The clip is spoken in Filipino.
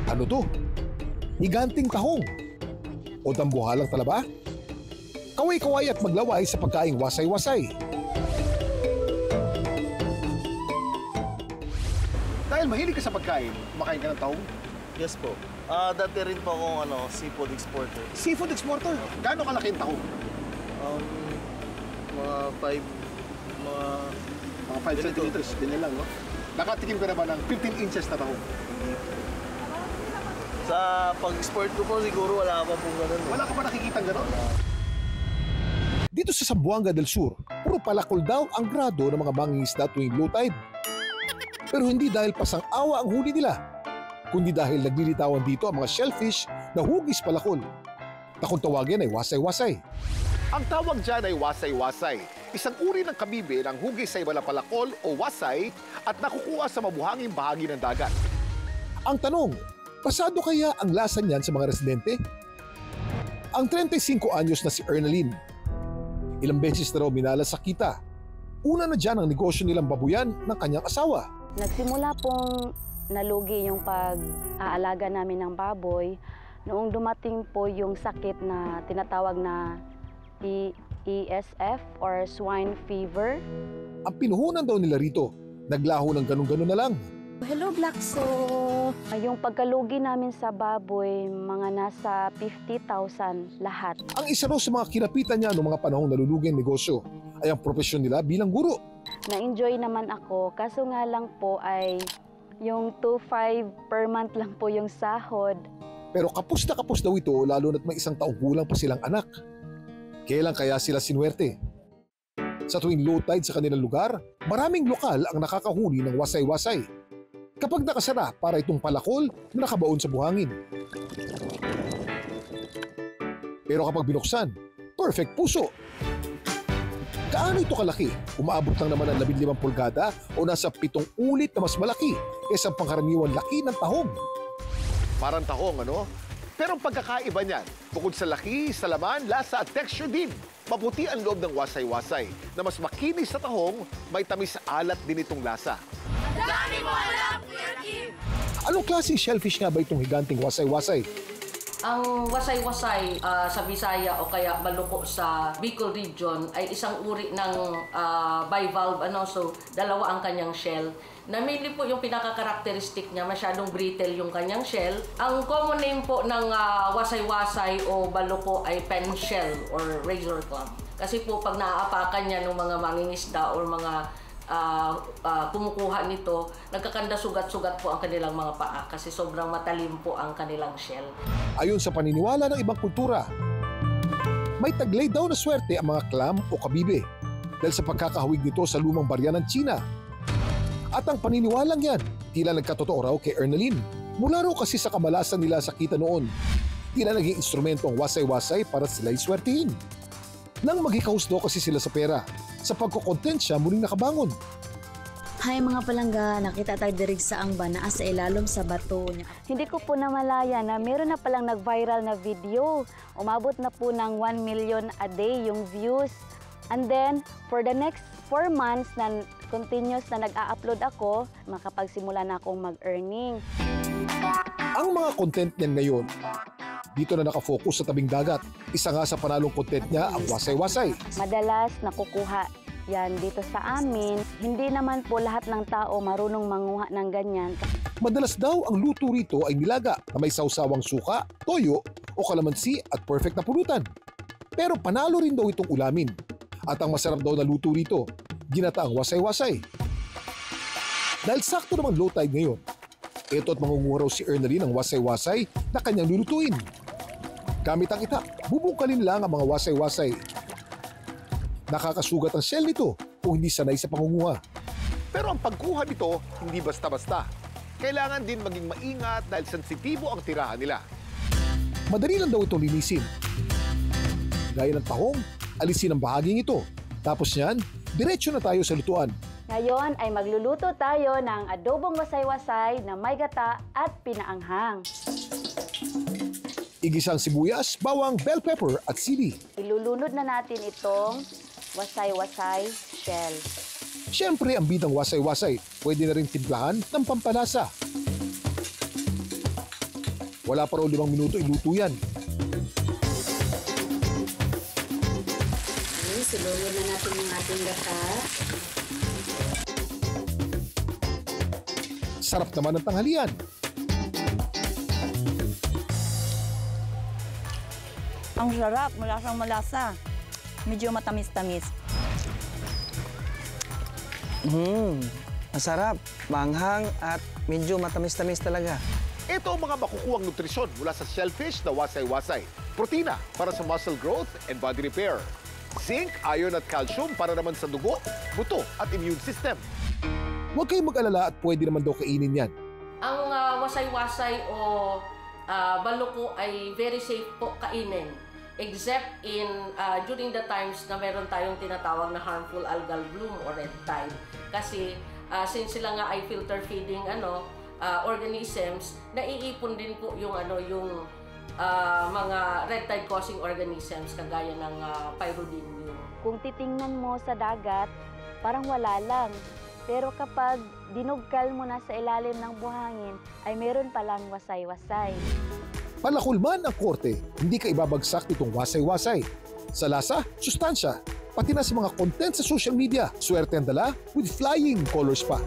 Ano to? Higanting tahong? O dambuhalang talaba? Kaway-kaway at maglaway sa pagkaing wasay-wasay. Dahil mahilig ka sa pagkain, kumakain ka ng tahong? Yes po. Dati rin po akong seafood exporter. Seafood exporter? Gaano kalaki ang tahong? Mga 5 centimeters, din lang, no? Nakatikim ka na ba ng 15 inches na tahong? Sa pag-export ko po, siguro wala pa pong ganun. Wala ka ba nakikita gano'n? Dito sa Zamboanga del Sur, puro palakol daw ang grado ng mga mangingisda tuwing low tide. Pero hindi dahil pasang-awa ang huli nila, kundi dahil naglilitawan dito ang mga shellfish na hugis palakol. Na kung tawagin ay wasay-wasay. Ang tawag dyan ay wasay-wasay, isang uri ng kabibe ng hugis sa ibalang palakol o wasay at nakukuha sa mabuhanging bahagi ng dagat. Ang tanong, pasado kaya ang lasa niyan sa mga residente? Ang 35 anyos na si Ernaline, ilang beses na raw minalas sa kita. Una na dyan ang negosyo nilang babuyan ng kanyang asawa. Nagsimula pong nalugi yung pag-aalaga namin ng baboy noong dumating po yung sakit na tinatawag na ESF or swine fever. Ang pinuhunan daw nila rito, naglaho ng ganun-ganun na lang. Hello, Blackso! Yung pagkalugi namin sa baboy, mga nasa 50,000 lahat. Ang isa raw sa mga kinapitan niya noong mga panahong nalulugi ang negosyo ay ang profesyon nila bilang guro. Na-enjoy naman ako, kaso nga lang po ay yung 2,500 per month lang po yung sahod. Pero kapos na kapos daw ito lalo na't may isang taong kulang pa silang anak. Kailan kaya sila sinuwerte? Sa tuwing low tide sa kanilang lugar, maraming lokal ang nakakahuli ng wasay-wasay. Kapag nakasara para itong palakol na nakabaon sa buhangin. Pero kapag binuksan, perfect puso. Kaano ito kalaki? Umaabot lang naman ng 15 pulgada o nasa 7 ulit na mas malaki kaysa ang pangkaraniwan laki ng tahong. Parang tahong, ano? Pero ang pagkakaiba niyan, bukod sa laki, sa laman, lasa at texture din, maputi ang loob ng wasay-wasay na mas makinis sa tahong, may tamis alat din itong lasa. Dami mo alam, Kuya Kim! Anong klaseng shellfish nga ba itong higanting wasay-wasay? Ang wasay-wasay sa Bisaya o kaya Baluko sa Bicol region ay isang uri ng bivalve, so dalawa ang kanyang shell. Na mainly po yung pinaka-karakteristik niya, masyadong brittle yung kanyang shell. Ang common name po ng wasay-wasay o Baluko ay pen shell or razor clam. Kasi po pag naaapakan niya ng mga mangingisda or mga kumukuha nito, nagkakanda sugat-sugat po ang kanilang mga paa kasi sobrang matalim po ang kanilang shell. Ayon sa paniniwala ng ibang kultura, may taglay daw na swerte ang mga clam o kabibe dahil sa pagkakahawig nito sa lumang barya ng China. At ang paniniwalang yan, tila nagkatotoo raw kay Ernaline. Mula raw kasi sa kamalasan nila sa kita noon, tila naging instrumento ang wasay-wasay para sila'y swertihin. Nang maghikahus daw kasi sila sa pera, sa pagkukontent siya muling nakabangon. Hay mga palangga, nakita tayo dirig sa ang banaa sa ilalom sa bato niya. Hindi ko po namalaya na meron na palang nag-viral na video. Umabot na po ng 1 million a day yung views. And then, for the next 4 months na continuous na nag-a-upload ako, makapagsimula na akong mag-earning. Ang mga content niyan ngayon, dito na nakafocus sa tabing dagat. Isa nga sa panalong content niya ang wasay-wasay. Madalas nakukuha yan dito sa amin. Hindi naman po lahat ng tao marunong manguha ng ganyan. Madalas daw ang luto rito ay nilaga na may sausawang suka, toyo o kalamansi at perfect na pulutan. Pero panalo rin daw itong ulamin. At ang masarap daw na luto rito, ginataang wasay-wasay. Dahil sakto naman low tide ngayon, ito at mangunguha raw si Ernaline ng wasay-wasay na kanyang lulutuin. Gamit ang itak, bubukalin lang ang mga wasay-wasay. Nakakasugat ang shell nito kung hindi sanay sa pangunguha. Pero ang pagkuha nito, hindi basta-basta. Kailangan din maging maingat dahil sensitibo ang tirahan nila. Madali lang daw itong linisin. Gaya ng tahong, alisin ang bahaging ito. Tapos niyan, diretso na tayo sa lutuan. Ngayon ay magluluto tayo ng adobong wasay-wasay na may gata at pinaanghang. Igisang sibuyas, bawang, bell pepper at sili. Ilulunod na natin itong wasay-wasay shell. Siyempre, ang bidang wasay-wasay, pwede na rin timplahan ng pampalasa. Wala pa raw 5 minuto, iluto yan. Okay, suluyan na natin yung ating gata. Sarap naman ng tanghalian. Ang sarap, malasang malasa. Medyo matamis-tamis. Masarap, manghang at medyo matamis-tamis talaga. Ito ang mga makukuhang nutrisyon mula sa shellfish na wasay-wasay. Protina para sa muscle growth and body repair. Zinc, iron at calcium para naman sa dugo, buto at immune system. Huwag kayong mag-alala at pwede naman daw kainin yan. Ang wasay-wasay o baluko ay very safe po kainin. Except in during the times na meron tayong tinatawag na harmful algal bloom or red tide. Kasi since sila nga ay filter feeding organisms, naiipon din po yung mga red tide causing organisms kagaya ng pyrodinium. Kung titingnan mo sa dagat, parang wala lang. Pero kapag dinugkal mo na sa ilalim ng buhangin, ay meron palang wasay-wasay. Palakol man ang korte, hindi ka ibabagsak nitong wasay-wasay. Sa lasa, sustansya, pati na sa mga content sa social media, swerte ang dala with flying colors pa.